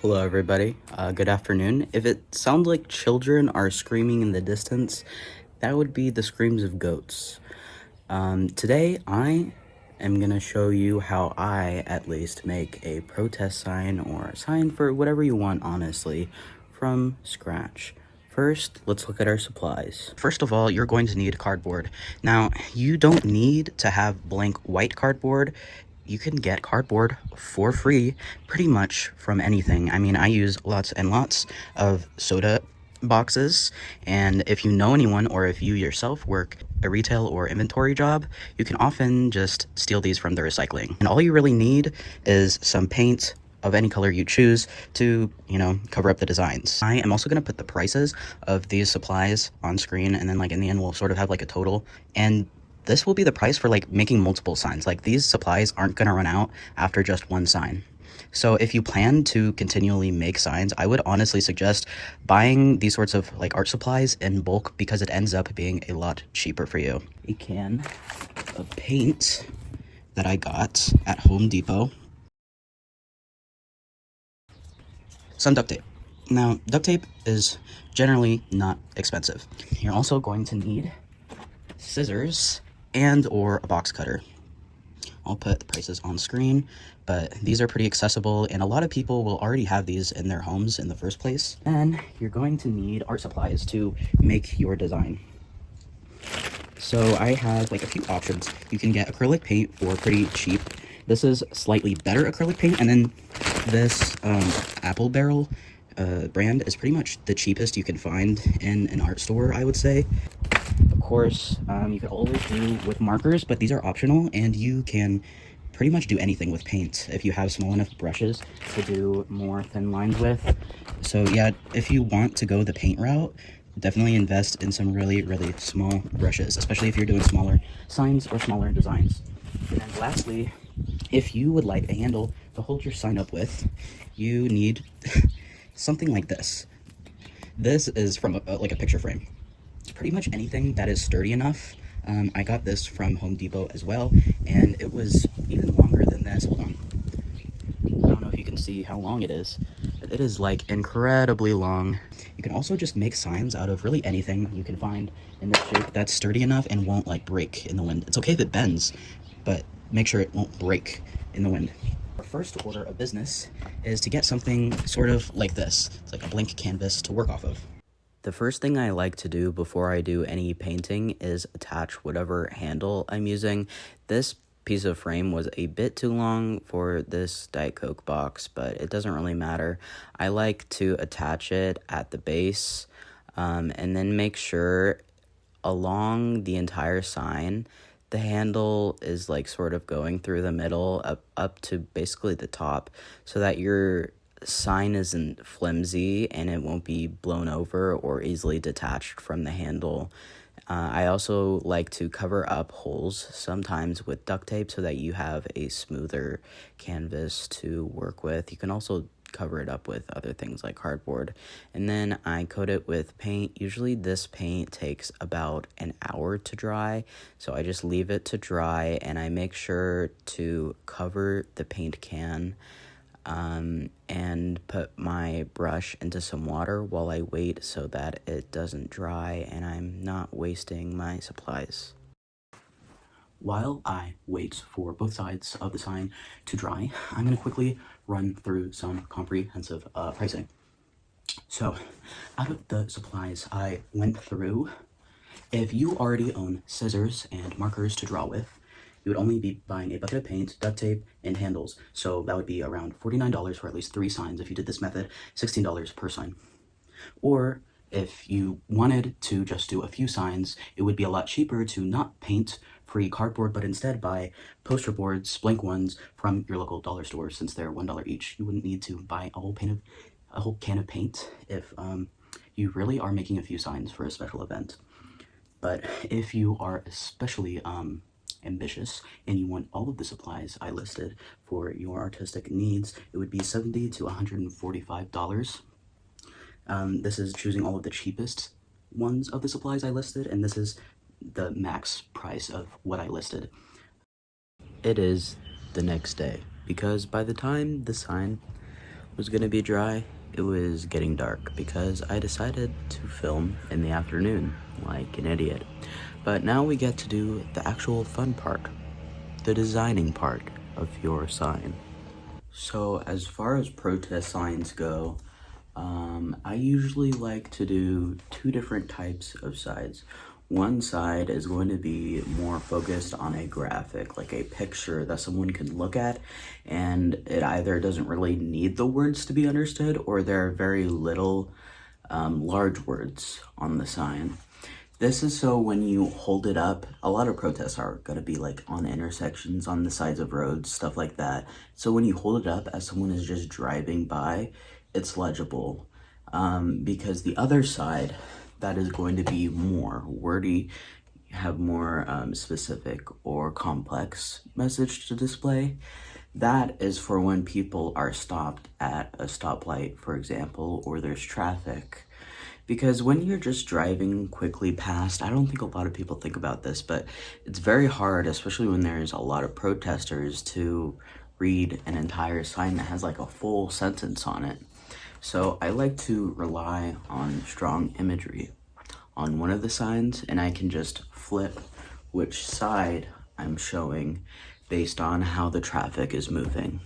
Hello, everybody. Good afternoon. If it sounds like children are screaming in the distance, that would be the screams of goats. Today, I am going to show you how I, at least, make a protest sign or a sign for whatever you want, honestly, from scratch. First, let's look at our supplies. First of all, you're going to need cardboard. Now, you don't need to have blank white cardboard. You can get cardboard for free pretty much from anything. I mean, I use lots and lots of soda boxes, and if you know anyone or if you yourself work a retail or inventory job, you can often just steal these from the recycling. And all you really need is some paint of any color you choose to, cover up the designs. I am also going to put the prices of these supplies on screen, and then in the end we'll sort of have a total, and this will be the price for making multiple signs. These supplies aren't going to run out after just one sign. So if you plan to continually make signs, I would honestly suggest buying these sorts of art supplies in bulk because it ends up being a lot cheaper for you. A can of paint that I got at Home Depot. Some duct tape. Now, duct tape is generally not expensive. You're also going to need scissors and or a box cutter. I'll put the prices on screen, but these are pretty accessible and a lot of people will already have these in their homes in the first place. Then you're going to need art supplies to make your design. So I have a few options. You can get acrylic paint for pretty cheap. This is slightly better acrylic paint, and then this Apple Barrel brand is pretty much the cheapest you can find in an art store, I would say. Of course, you could always do with markers, but these are optional, and you can pretty much do anything with paint if you have small enough brushes to do more thin lines with. So yeah, if you want to go the paint route, definitely invest in some really, really small brushes, especially if you're doing smaller signs or smaller designs. And then lastly, if you would like a handle to hold your sign up with, you need something like this. This is from a picture frame. Pretty much anything that is sturdy enough. I got this from Home Depot as well, and it was even longer than this. Hold on. I don't know if you can see how long it is. It is incredibly long. You can also just make signs out of really anything you can find in this shape that's sturdy enough and won't break in the wind. It's okay if it bends, but make sure it won't break in the wind. Our first order of business is to get something sort of like this. It's like a blank canvas to work off of. The first thing I like to do before I do any painting is attach whatever handle I'm using. This piece of frame was a bit too long for this Diet Coke box, but it doesn't really matter. I like to attach it at the base, and then make sure along the entire sign, the handle is sort of going through the middle up to basically the top, so that your sign isn't flimsy and it won't be blown over or easily detached from the handle. I also like to cover up holes sometimes with duct tape so that you have a smoother canvas to work with. You can also cover it up with other things like cardboard, and then I coat it with paint. Usually this paint takes about an hour to dry, so I just leave it to dry and I make sure to cover the paint can and put my brush into some water while I wait so that it doesn't dry and I'm not wasting my supplies. While I wait for both sides of the sign to dry, I'm going to quickly run through some comprehensive pricing. So, out of the supplies I went through, if you already own scissors and markers to draw with, you would only be buying a bucket of paint, duct tape, and handles. So that would be around $49 for at least 3 signs if you did this method, $16 per sign. Or if you wanted to just do a few signs, it would be a lot cheaper to not paint free cardboard, but instead buy poster boards, blank ones, from your local dollar store, since they're $1 each. You wouldn't need to buy a whole can of paint if you really are making a few signs for a special event. But if you are especially ambitious and you want all of the supplies I listed for your artistic needs, it would be $70 to $145. This is choosing all of the cheapest ones of the supplies I listed, and this is the max price of what I listed. It is the next day, because by the time the sign was gonna be dry, it was getting dark because I decided to film in the afternoon like an idiot. But now we get to do the actual fun part, the designing part of your sign. So as far as protest signs go, I usually like to do two different types of sides. One side is going to be more focused on a graphic, like a picture that someone can look at, and it either doesn't really need the words to be understood, or there are very little large words on the sign. This is so when you hold it up, a lot of protests are going to be like on intersections, on the sides of roads, stuff like that. So when you hold it up as someone is just driving by, it's legible. Because the other side, that is going to be more wordy, have more specific or complex message to display. That is for when people are stopped at a stoplight, for example, or there's traffic. Because when you're just driving quickly past, I don't think a lot of people think about this, but it's very hard, especially when there's a lot of protesters, to read an entire sign that has like a full sentence on it. So I like to rely on strong imagery on one of the signs, and I can just flip which side I'm showing based on how the traffic is moving.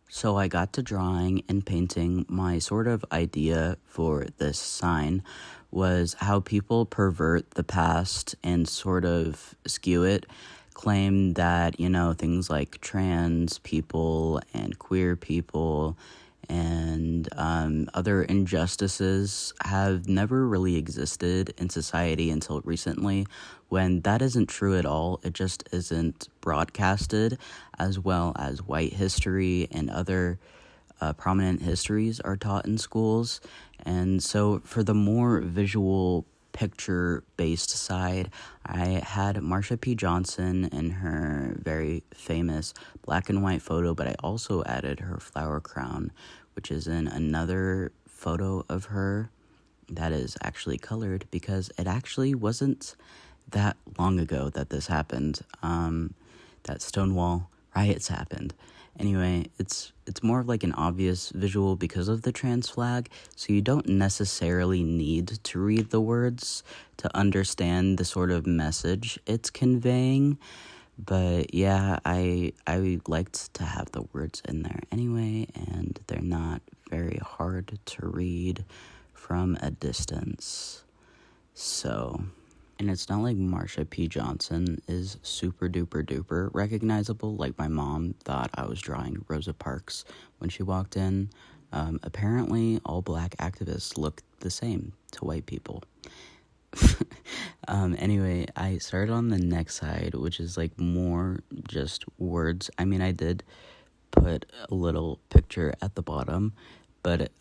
So I got to drawing and painting. My sort of idea for this sign was how people pervert the past and sort of skew it, claim that, you know, things like trans people and queer people and other injustices have never really existed in society until recently, when that isn't true at all. It just isn't broadcasted, as well as white history and other prominent histories are taught in schools. And so for the more visual picture-based side, I had Marsha P. Johnson in her very famous black and white photo, but I also added her flower crown, which is in another photo of her that is actually colored, because it actually wasn't that long ago that this happened, that Stonewall riots happened. Anyway, it's more of like an obvious visual because of the trans flag, so you don't necessarily need to read the words to understand the sort of message it's conveying. But yeah, I liked to have the words in there anyway, and they're not very hard to read from a distance. So, and it's not like Marsha P. Johnson is super duper duper recognizable. Like my mom thought I was drawing Rosa Parks when she walked in. Apparently all black activists look the same to white people. Anyway, I started on the next side, which is like more just words. I mean, I did put a little picture at the bottom, but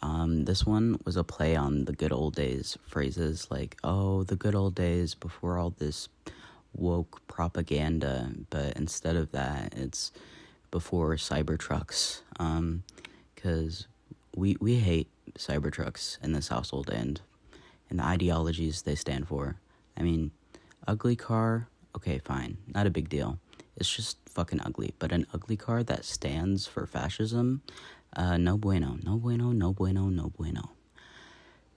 this one was a play on the good old days phrases, like, oh, the good old days before all this woke propaganda. But instead of that, it's before Cybertrucks, because we hate Cybertrucks in this household and the ideologies they stand for. I mean, ugly car, okay, fine, not a big deal. It's just fucking ugly. But an ugly car that stands for fascism, no bueno, no bueno, no bueno, no bueno.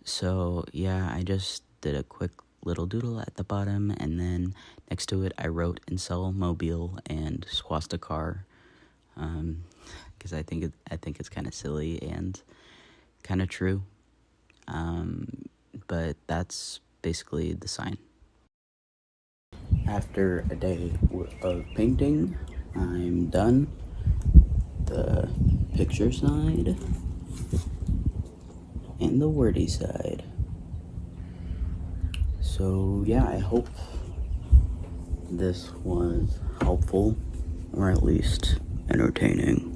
So yeah, I just did a quick little doodle at the bottom, and then next to it I wrote Incel Mobile and Swastika, because I think it's kind of silly and kind of true. But that's basically the sign. After a day of painting, I'm done. The picture side and the wordy side. So yeah, I hope this was helpful, or at least entertaining.